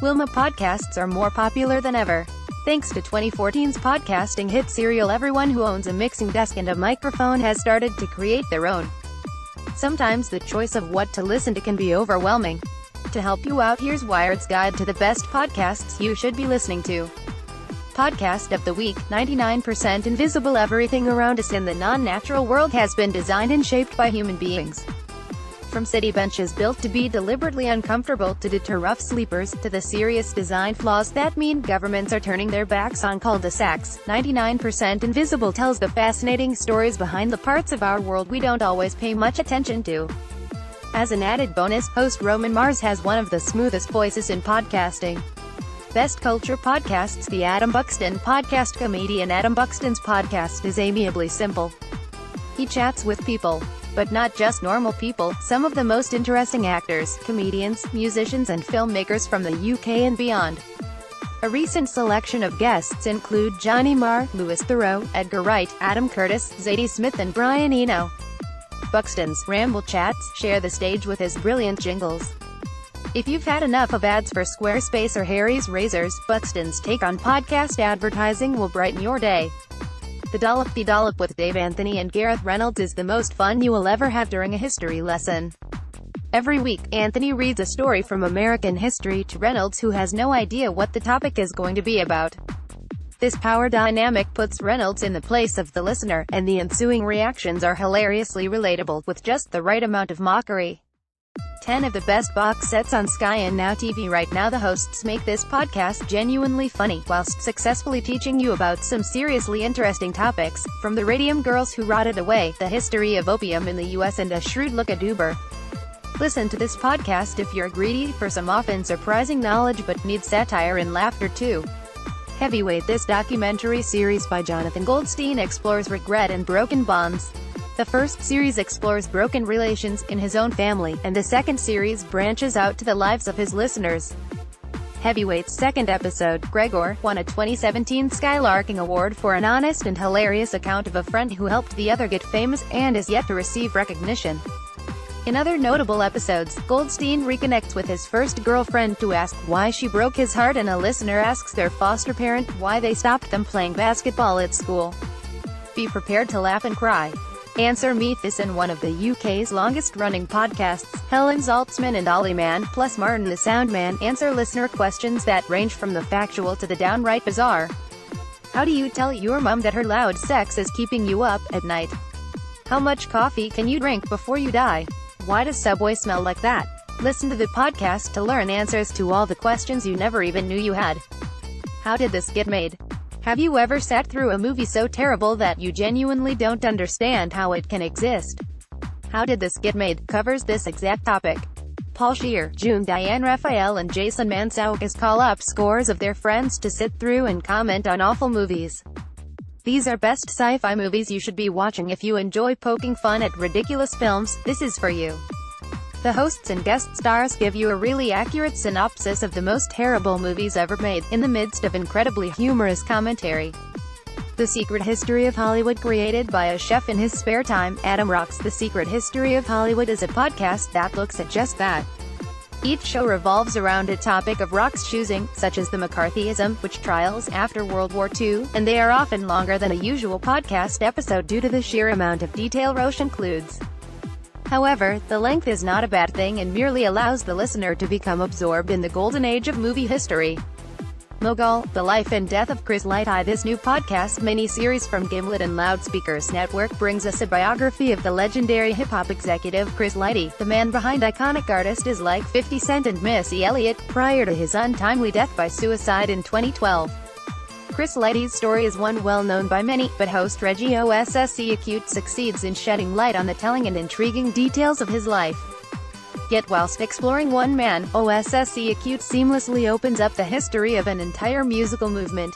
Wilma podcasts are more popular than ever. Thanks to 2014's podcasting hit Serial, everyone who owns a mixing desk and a microphone has started to create their own. Sometimes the choice of what to listen to can be overwhelming. To help you out, here's Wired's guide to the best podcasts you should be listening to. Podcast of the Week: 99% Invisible. Everything around us in the non-natural world has been designed and shaped by human beings. From city benches built to be deliberately uncomfortable to deter rough sleepers, to the serious design flaws that mean governments are turning their backs on cul-de-sacs, 99% Invisible tells the fascinating stories behind the parts of our world we don't always pay much attention to. As an added bonus, host Roman Mars has one of the smoothest voices in podcasting. Best Culture Podcasts: The Adam Buxton Podcast. Comedian Adam Buxton's podcast is amiably simple. He chats with people. But not just normal people, some of the most interesting actors, comedians, musicians and filmmakers from the UK and beyond. A recent selection of guests include Johnny Marr, Louis Theroux, Edgar Wright, Adam Curtis, Zadie Smith and Brian Eno. Buxton's Ramble Chats share the stage with his brilliant jingles. If you've had enough of ads for Squarespace or Harry's Razors, Buxton's take on podcast advertising will brighten your day. The Dollop with Dave Anthony and Gareth Reynolds is the most fun you will ever have during a history lesson. Every week, Anthony reads a story from American history to Reynolds, who has no idea what the topic is going to be about. This power dynamic puts Reynolds in the place of the listener, and the ensuing reactions are hilariously relatable, with just the right amount of mockery. 10 of the best box sets on Sky and Now TV right now. The hosts make this podcast genuinely funny, whilst successfully teaching you about some seriously interesting topics, from the Radium Girls Who Rotted Away, the history of opium in the US and a shrewd look at Uber. Listen to this podcast if you're greedy for some often surprising knowledge but need satire and laughter too. Heavyweight: This documentary series by Jonathan Goldstein explores regret and broken bonds. The first series explores broken relations in his own family, and the second series branches out to the lives of his listeners. Heavyweight's second episode, Gregor, won a 2017 Skylarking Award for an honest and hilarious account of a friend who helped the other get famous, and is yet to receive recognition. In other notable episodes, Goldstein reconnects with his first girlfriend to ask why she broke his heart, and a listener asks their foster parent why they stopped them playing basketball at school. Be prepared to laugh and cry. Answer Me This. In one of the UK's longest-running podcasts, Helen Zaltzman and Ollie Mann, plus Martin the Soundman, answer listener questions that range from the factual to the downright bizarre. How do you tell your mum that her loud sex is keeping you up at night? How much coffee can you drink before you die? Why does Subway smell like that? Listen to the podcast to learn answers to all the questions you never even knew you had. How did this get made? Have you ever sat through a movie so terrible that you genuinely don't understand how it can exist? How Did This Get Made covers this exact topic. Paul Scheer, June Diane Raphael and Jason Mantzoukas call up scores of their friends to sit through and comment on awful movies. These are best sci-fi movies you should be watching. If you enjoy poking fun at ridiculous films, this is for you. The hosts and guest stars give you a really accurate synopsis of the most terrible movies ever made, in the midst of incredibly humorous commentary. The Secret History of Hollywood, created by a chef in his spare time, Adam Rocks. The Secret History of Hollywood is a podcast that looks at just that. Each show revolves around a topic of Rock's choosing, such as the McCarthyism, witch trials after World War II, and they are often longer than a usual podcast episode due to the sheer amount of detail Roche includes. However, the length is not a bad thing and merely allows the listener to become absorbed in the golden age of movie history. Mogul: The Life and Death of Chris Lighty. This new podcast mini-series from Gimlet and Loudspeakers Network brings us a biography of the legendary hip-hop executive Chris Lighty, the man behind iconic artists like 50 Cent and Missy Elliott, prior to his untimely death by suicide in 2012. Chris Lighty's story is one well known by many, but host Reggie OSSC Acute succeeds in shedding light on the telling and intriguing details of his life. Yet whilst exploring one man, OSSC Acute seamlessly opens up the history of an entire musical movement.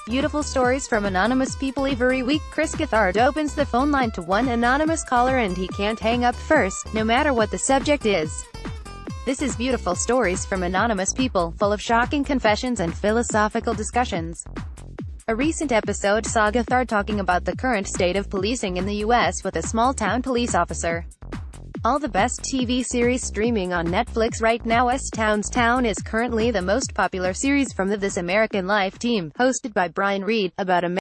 Beautiful stories from anonymous people. Every week, Chris Gethard opens the phone line to one anonymous caller and he can't hang up first, no matter what the subject is. This is Beautiful Stories from Anonymous People, full of shocking confessions and philosophical discussions. A recent episode saw Gethard talking about the current state of policing in the U.S. with a small-town police officer. All the best TV series streaming on Netflix right now. S-Town's Town is currently the most popular series from the This American Life team, hosted by Brian Reed, about a